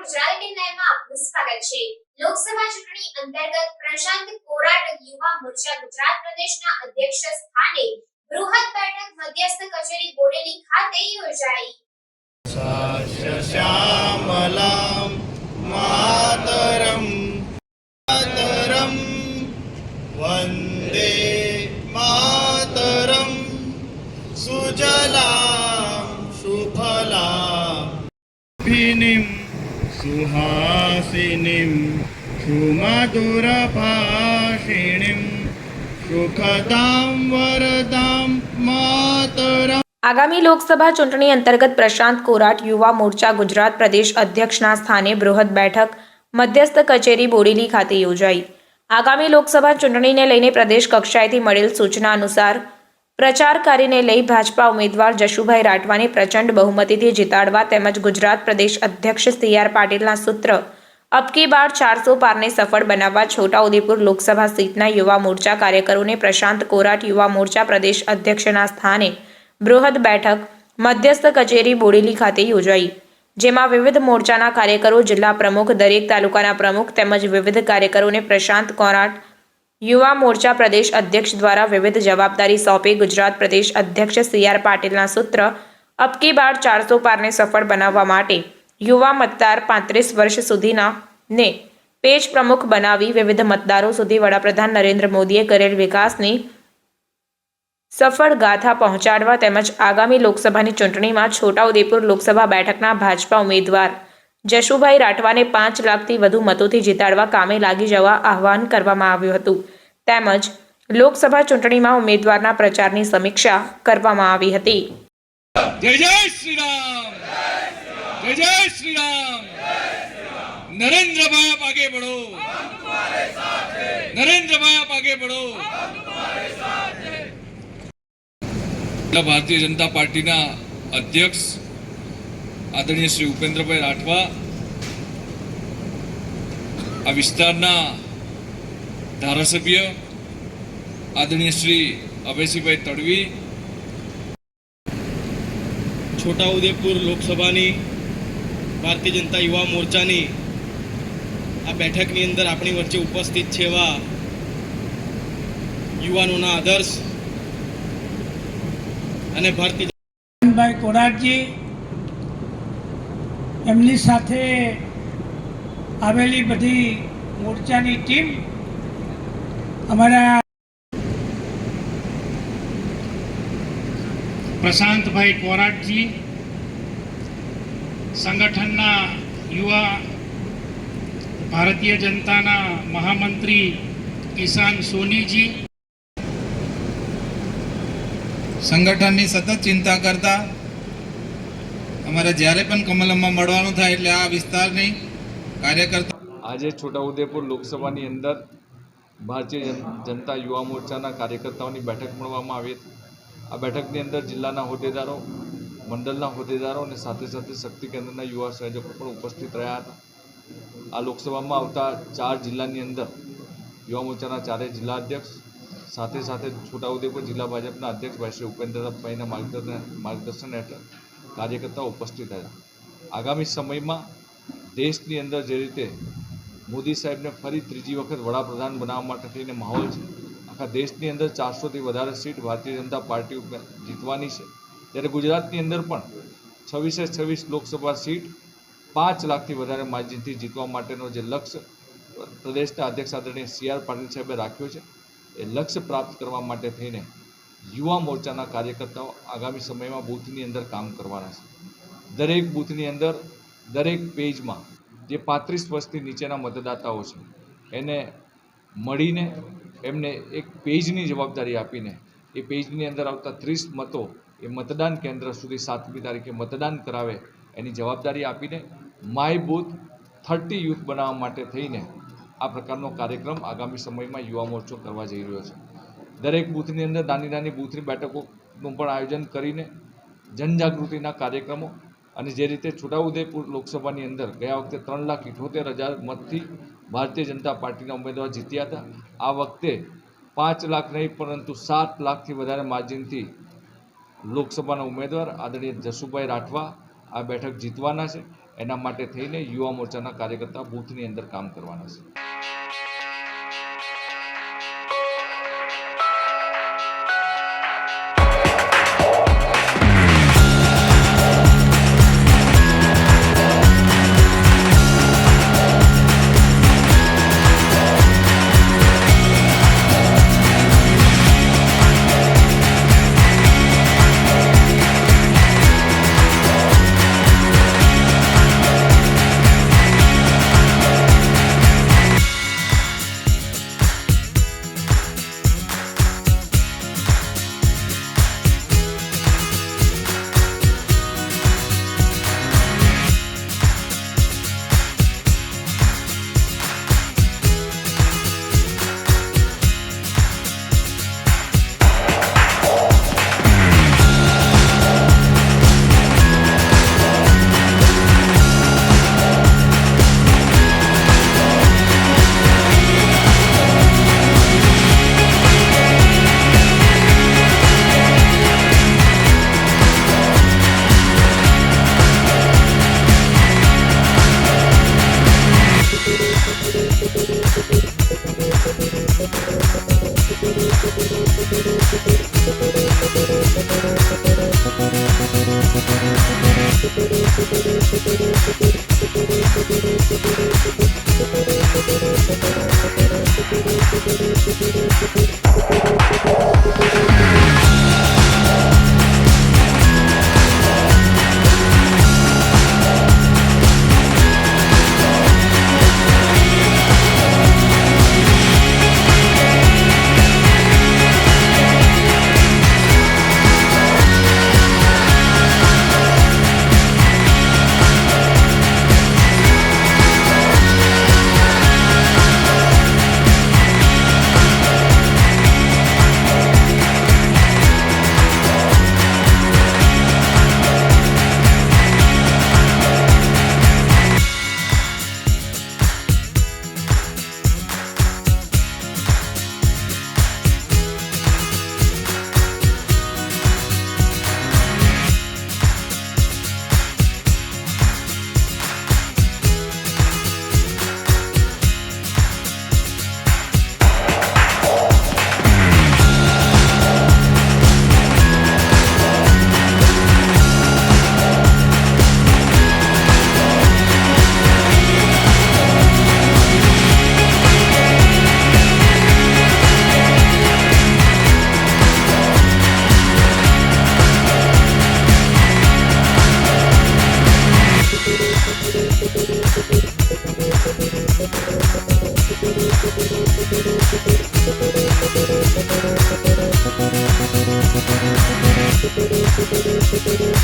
ગુજરાતી લાઈવમાં આપનું સ્વાગત છે। લોકસભા ચૂંટણી અંતર્ગત પ્રશાંત કોરાટ યુવા મોરચા ગુજરાત પ્રદેશના અધ્યક્ષ સ્થાને બૃહદ બેઠક મધ્યસ્થ કચેરી બોડેલી ખાતે યોજાઈ। શ્યામલામ માતરમ માતરમ વંદે માતરમ સુજલામ સુફલામ ભીનિમ સુહાસિનીમ સુમધુરભાષિણીમ સુખદામ વરદામ માતરમ। આગામી લોકસભા ચૂંટણી અંતર્ગત પ્રશાંત કોરાટ યુવા મોરચા ગુજરાત પ્રદેશ અધ્યક્ષના સ્થાને બૃહદ બેઠક મધ્યસ્થ કચેરી બોડેલી ખાતે યોજાઈ। આગામી લોકસભા ચૂંટણીને લઈને પ્રદેશ કક્ષાએથી મળેલ સૂચના અનુસાર પ્રચાર કાર્યને લઈ ભાજપા ઉમેદવાર જશુભાઈ રાઠવાને પ્રચંડ બહુમતીથી જીતાડવા તેમજ ગુજરાત પ્રદેશ અધ્યક્ષ CR પાટીલના સૂત્ર અબકી બાર 400 પારને સફળ બનાવવા છોટાઉદેપુર લોકસભા સીટના યુવા મોરચા કાર્યકરોને પ્રશાંત કોરાટ યુવા મોરચા પ્રદેશ અધ્યક્ષના સ્થાને બૃહદ બેઠક મધ્યસ્થ કચેરી બોડેલી ખાતે યોજાઈ, જેમાં વિવિધ મોરચાના કાર્યકરો, જિલ્લા પ્રમુખ, દરેક તાલુકાના પ્રમુખ તેમજ વિવિધ કાર્યકરોને પ્રશાંત કોરાટ યુવા મોરચા પ્રદેશ અધ્યક્ષ દ્વારા વિવિધ જવાબદારી સોંપી ગુજરાત પ્રદેશ અધ્યક્ષ CR પાટીલના સૂત્ર અબકી બાર 400 પારને સફળ બનાવવા માટે યુવા મતદાર 35 વર્ષ સુધીના ને પેજ પ્રમુખ બનાવી વિવિધ મતદારો સુધી વડાપ્રધાન નરેન્દ્ર મોદીએ કરેલ વિકાસની સફળ ગાથા પહોંચાડવા તેમજ આગામી લોકસભાની ચૂંટણીમાં છોટાઉદેપુર લોકસભા બેઠકના ભાજપા ઉમેદવાર જશુભાઈ રાઠવાને 5 લાખથી વધુ મતોથી જીતાડવા કામે લાગી જવા આહવાન કરવામાં આવ્યું હતું તેમજ લોકસભા ચૂંટણીમાં ઉમેદવારના પ્રચારની સમીક્ષા કરવામાં આવી હતી। જય જય શ્રી રામ, જય જય શ્રી રામ। नरेंद्र भाई आप आगे बढ़ो, हम तुम्हारे साथ हैं। नरेंद्र भाई आप आगे बढ़ो, हम तुम्हारे साथ हैं। भारतीय जनता पार्टी ना अध्यक्ष आदरणीय श्री उपेंद्र भाई राठवा आ विस्तारना धारासभ्य आदरणीय श्री अभयसिंहभाई तड़वी, છોટાઉદેપુર લોકસભાની ભારતીય જનતા યુવા મોરચાની આ બેઠકની અંદર આપણી વચ્ચે ઉપસ્થિત છે એવા યુવાનોના આદર્શ અને ભારતીય કોરાટજી, એમની સાથે આવેલી બધી મોરચાની ટીમ, અમારા પ્રશાંતભાઈ કોરાટજી, સંગઠનના યુવા ભારતીય જનતાના મહામંત્રી કિસાન સોનીજી, સંગઠનની સતત ચિંતા કરતા અમારે જ્યારે પણ કમલમમાં મળવાનું થાય એટલે આ વિસ્તારની કાર્યકર્તા આજે છોટાઉદેપુર લોકસભાની અંદર ભારતીય જનતા યુવા મોરચાના કાર્યકર્તાઓની બેઠક મળવામાં આવી હતી। આ બેઠકની અંદર જિલ્લાના હોદ્દેદારો, મંડળના હોદ્દેદારો અને સાથે સાથે શક્તિ કેન્દ્રના યુવા સંયોજકો પણ ઉપસ્થિત રહ્યા હતા। આ લોકસભામાં આવતા 4 જિલ્લાની અંદર યુવા મોરચાના 4 જિલ્લા અધ્યક્ષ સાથે સાથે છોટાઉદેપુર જિલ્લા ભાજપના અધ્યક્ષ ભાઈ શ્રી ઉપેન્દ્રભાઈના માર્ગદર્શન હેઠળ કાર્યકર્તાઓ ઉપસ્થિત હતા। આગામી સમયમાં દેશની અંદર જે રીતે મોદી સાહેબને ફરી ત્રીજી વખત વડાપ્રધાન બનાવવા માટે થઈને માહોલ છે, આખા દેશની અંદર 400થી વધારે સીટ ભારતીય જનતા પાર્ટી ઉપર જીતવાની છે, ત્યારે ગુજરાતની અંદર પણ 26 લોકસભા સીટ 5 લાખથી વધારે માર્જિનથી જીતવા માટેનો જે લક્ષ્ય પ્રદેશના અધ્યક્ષ આદરણીય CR પાટીલ સાહેબે રાખ્યો છે, એ લક્ષ્ય પ્રાપ્ત કરવા માટે થઈને યુવા મોરચાના કાર્યકર્તાઓ આગામી સમયમાં બૂથની અંદર કામ કરવાના છે। દરેક બૂથની અંદર દરેક પેજમાં જે 35 વર્ષથી નીચેના મતદાતાઓ છે એને મળીને એમને એક પેજની જવાબદારી આપીને એ પેજની અંદર આવતા 30 મતો એ મતદાન કેન્દ્ર સુધી 7મી તારીખે મતદાન કરાવે એની જવાબદારી આપીને માય બૂથ 30 યુથ બનાવવા માટે થઈને આ પ્રકારનો કાર્યક્રમ આગામી સમયમાં યુવા મોરચો કરવા જઈ રહ્યો છે। દરેક બૂથની અંદર નાની બૂથની બેઠકોનું પણ આયોજન કરીને જનજાગૃતિના કાર્યક્રમો અને જે રીતે છોટાઉદેપુર લોકસભાની અંદર ગયા વખતે 3,78,000 મતથી ભારતીય જનતા પાર્ટીના ઉમેદવાર જીત્યા હતા, આ વખતે 5 લાખ નહીં પરંતુ 7 લાખથી વધારે માર્જિનથી લોકસભાના ઉમેદવાર આદરણીય જશુભાઈ રાઠવા આ બેઠક જીતવાના છે। એના માટે થઈને યુવા મોરચાના કાર્યકર્તા બૂથની અંદર કામ કરવાના છે.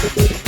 Thank you.